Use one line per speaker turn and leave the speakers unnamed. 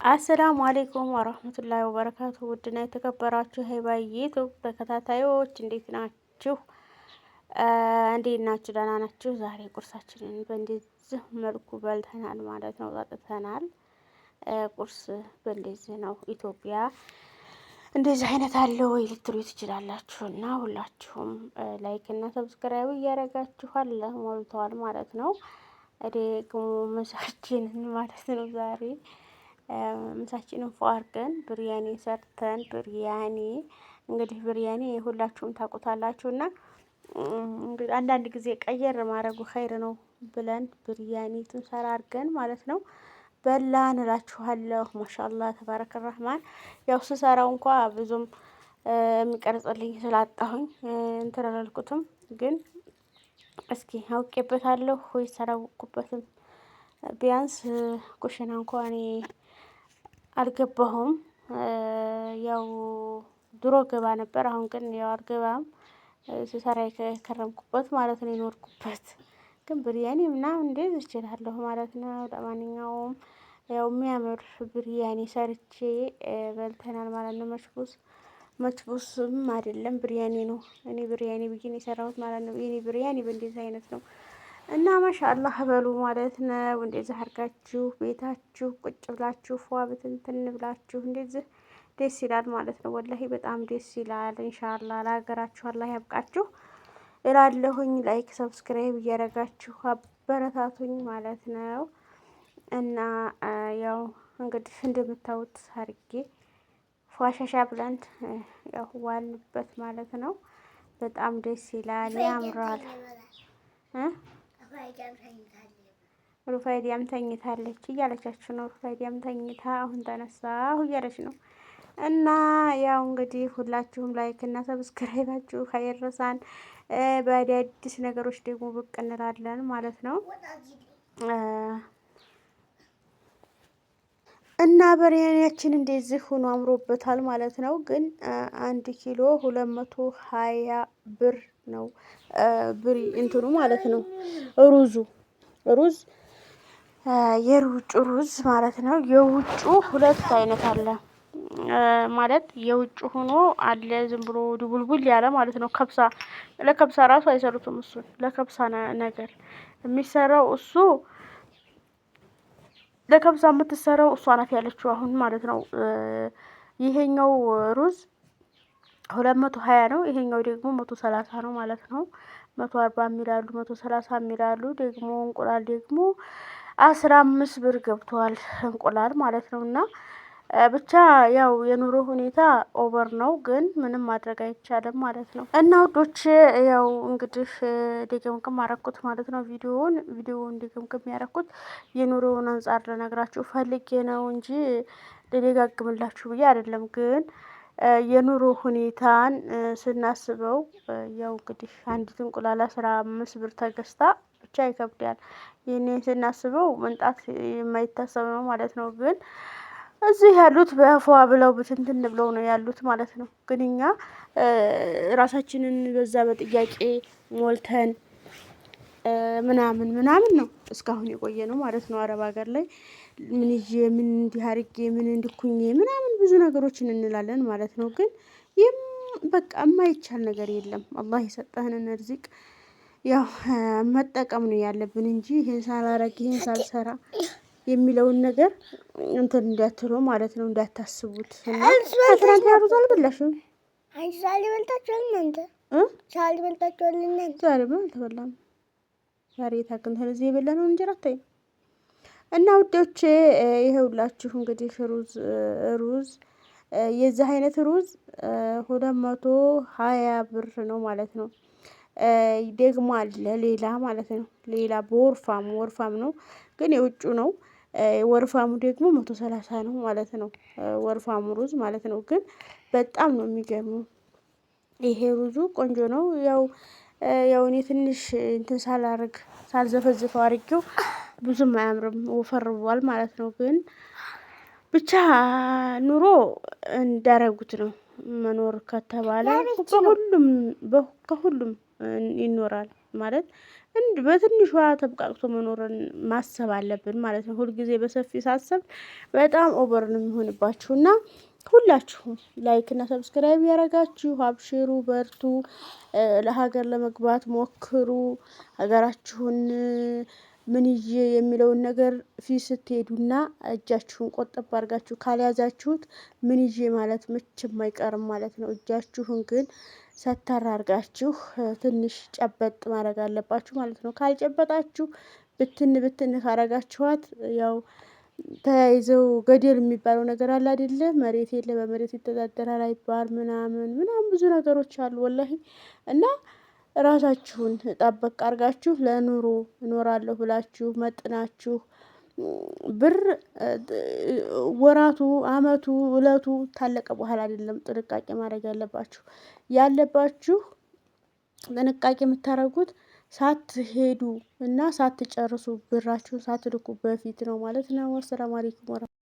አሰላሙ አሌይኩም ወረህመቱላሂ ወበረካቱ። ውድና የተከበራችሁ ሀይባይ ዩቱብ ተከታታዮች እንዴት ናችሁ? እንዴት ናችሁ? ደህና ናችሁ? ዛሬ ቁርሳችንን በእንደዚህ መልኩ በልተናል ማለት ነው፣ ጠጥተናል። ቁርስ በእንደዚህ ነው። ኢትዮጵያ እንደዚህ አይነት አለ ወይ ልትሉ ትችላላችሁ። እና ሁላችሁም ላይክ እና ሰብስክራይብ እያደረጋችኋል ሞልተዋል ማለት ነው። ደግሞ ምሳችንን ማለት ነው ዛሬ ምሳችንን ፏ አድርገን ብርያኔ ሰርተን እንግዲህ ብርያኔ ሁላችሁም ታውቁታላችሁ እና እንግዲህ አንዳንድ ጊዜ ቀየር ማድረጉ ኸይር ነው ብለን ብርያኔ ትንሰራ አድርገን ማለት ነው በላን እላችኋለሁ። ማሻአላህ ተባረከ ረህማን። ያው ስሰራው እንኳ ብዙም የሚቀርጽልኝ ስላጣሁኝ እንትን አላልኩትም፣ ግን እስኪ አውቄበታለሁ ወይስ አላወቅኩበትም? ቢያንስ ኩሽና እንኳ እኔ አልገባሁም። ያው ድሮ ገባ ነበር፣ አሁን ግን ያው አልገባም። ስሰራ የከረምኩበት ማለት ነው፣ የኖርኩበት። ግን ብርያኔ ምናምን እንዴት እችላለሁ ማለት ነው። ለማንኛውም ያው የሚያምር ብርያኔ ሰርቼ በልተናል ማለት ነው። መችቡስም አይደለም ብርያኔ ነው። እኔ ብርያኔ ብዬ ነው የሰራሁት ማለት ነው። የኔ ብርያኔ በእንደዚህ አይነት ነው እና ማሻአላህ በሉ ማለት ነው። እንደዚህ አድርጋችሁ ቤታችሁ ቁጭ ብላችሁ ፏ ብትንትን ብላችሁ እንደዚህ ደስ ይላል ማለት ነው። ወላሂ በጣም ደስ ይላል። ኢንሻአላህ ለሀገራችሁ አላህ ያብቃችሁ እላለሁኝ። ላይክ ሰብስክራይብ እያደረጋችሁ አበረታቱኝ ማለት ነው። እና ያው እንግዲህ እንደምታዩት አድርጌ ፏሻሻ ብለን ያው ዋልንበት ማለት ነው። በጣም ደስ ይላል፣ ያምራል። ሩፋይዲያም ተኝታለች እያለቻችሁ ነው። ሩፋይዲያም ተኝታ አሁን ተነሳሁ እያለች ነው። እና ያው እንግዲህ ሁላችሁም ላይክ እና ሰብስክራይባችሁ ከይረሳን፣ በአዳዲስ ነገሮች ደግሞ ብቅ እንላለን ማለት ነው። እና ብርያኒያችን እንደዚህ ሆኖ አምሮበታል ማለት ነው። ግን 1 ኪሎ 220 ብር ነው እንትኑ ማለት ነው። ሩዝ የውጭ ሩዝ ማለት ነው። የውጩ ሁለት አይነት አለ ማለት የውጭ ሆኖ አለ ዝም ብሎ ድቡልቡል ያለ ማለት ነው። ለከብሳ ራሱ አይሰሩትም። እሱን ለከብሳ ነገር የሚሰራው እሱ ለከብሳ የምትሰራው እሷ ናት ያለችው አሁን ማለት ነው። ይሄኛው ሩዝ 220 ነው። ይሄኛው ደግሞ 130 ነው ማለት ነው። 140 የሚላሉ 130 የሚላሉ ደግሞ እንቁላል ደግሞ 15 ብር ገብቷል እንቁላል ማለት ነው። እና ብቻ ያው የኑሮ ሁኔታ ኦቨር ነው፣ ግን ምንም ማድረግ አይቻልም ማለት ነው። እና ውዶች ያው እንግዲህ ደገምክም አረኩት ማለት ነው። ቪዲዮውን ደገምክም ያረኩት የኑሮውን አንጻር ልነግራችሁ ፈልጌ ነው እንጂ ልደጋግምላችሁ ብዬ አይደለም። ግን የኑሮ ሁኔታን ስናስበው ያው እንግዲህ አንዲት እንቁላል 15 ብር ተገዝታ ብቻ ይከብዳል። ይህንን ስናስበው መንጣት የማይታሰብ ነው ማለት ነው። ግን እዚህ ያሉት በፏ ብለው ብትንትን ብለው ነው ያሉት ማለት ነው። ግን እኛ ራሳችንን በዛ በጥያቄ ሞልተን ምናምን ነው እስካሁን የቆየ ነው ማለት ነው። አረብ ሀገር ላይ ምን ይዤ ምን እንዲህ አድርጌ ምን እንድኩኝ ምናምን ብዙ ነገሮችን እንላለን ማለት ነው። ግን ይህም በቃ የማይቻል ነገር የለም። አላህ የሰጠህንን ርዚቅ ያው መጠቀም ነው ያለብን እንጂ ይሄን ሳላረግ ይሄን ሳልሰራ የሚለውን ነገር እንትን እንዲያትሉ ማለት ነው፣ እንዳታስቡት። እና ትናንት ያሩት አልበላሽም? ዛሬ በልታችኋል እናንተ? ዛሬ በልታችኋል እናንተ? ዛሬ አልተበላም። ዛሬ ታክንተን እዚህ የበላነው እንጀራ አታይም። እና ውዶቼ ይሄውላችሁ እንግዲህ ሩዝ የዚህ አይነት ሩዝ 220 ብር ነው ማለት ነው። ደግሞ አለ ሌላ ማለት ነው። ሌላ ወርፋም ነው፣ ግን የውጩ ነው። ወርፋሙ ደግሞ 130 ነው ማለት ነው። ወርፋሙ ሩዝ ማለት ነው። ግን በጣም ነው የሚገርመው። ይሄ ሩዙ ቆንጆ ነው። ያው እኔ ትንሽ እንትን ሳልዘፈዝፈው አድርጌው ብዙም አያምርም፣ ወፈር ብሏል ማለት ነው። ግን ብቻ ኑሮ እንዳረጉት ነው። መኖር ከተባለ ከሁሉም ይኖራል ማለት በትንሿ ተብቃቅቶ መኖርን ማሰብ አለብን ማለት ነው። ሁልጊዜ በሰፊ ሳሰብ በጣም ኦቨር ነው የሚሆንባችሁና ሁላችሁም ላይክ እና ሰብስክራይብ ያደረጋችሁ አብሽሩ፣ በርቱ፣ ለሀገር ለመግባት ሞክሩ። ሀገራችሁን ምን ይዤ የሚለውን ነገር ፊት ስትሄዱና እጃችሁን ቆጠብ አድርጋችሁ ካልያዛችሁት ምን ይዤ ማለት መቼም አይቀርም ማለት ነው። እጃችሁን ግን ሰተር አድርጋችሁ ትንሽ ጨበጥ ማድረግ አለባችሁ ማለት ነው። ካልጨበጣችሁ ብትን ብትን ካረጋችኋት ያው ተያይዘው ገደል የሚባለው ነገር አለ አይደለ? መሬት የለ በመሬት ይተዳደራል አይባል ምናምን ምናምን ብዙ ነገሮች አሉ ወላሂ። እና ራሳችሁን ጠበቅ አድርጋችሁ ለኑሮ እኖራለሁ ብላችሁ መጥናችሁ ብር ወራቱ አመቱ እለቱ ታለቀ በኋላ አይደለም ጥንቃቄ ማድረግ ያለባችሁ ጥንቃቄ የምታደርጉት ሳትሄዱ እና ሳትጨርሱ ብራችሁን ሳትልኩ በፊት ነው ማለት ነው። ወሰላሙ አለይኩም።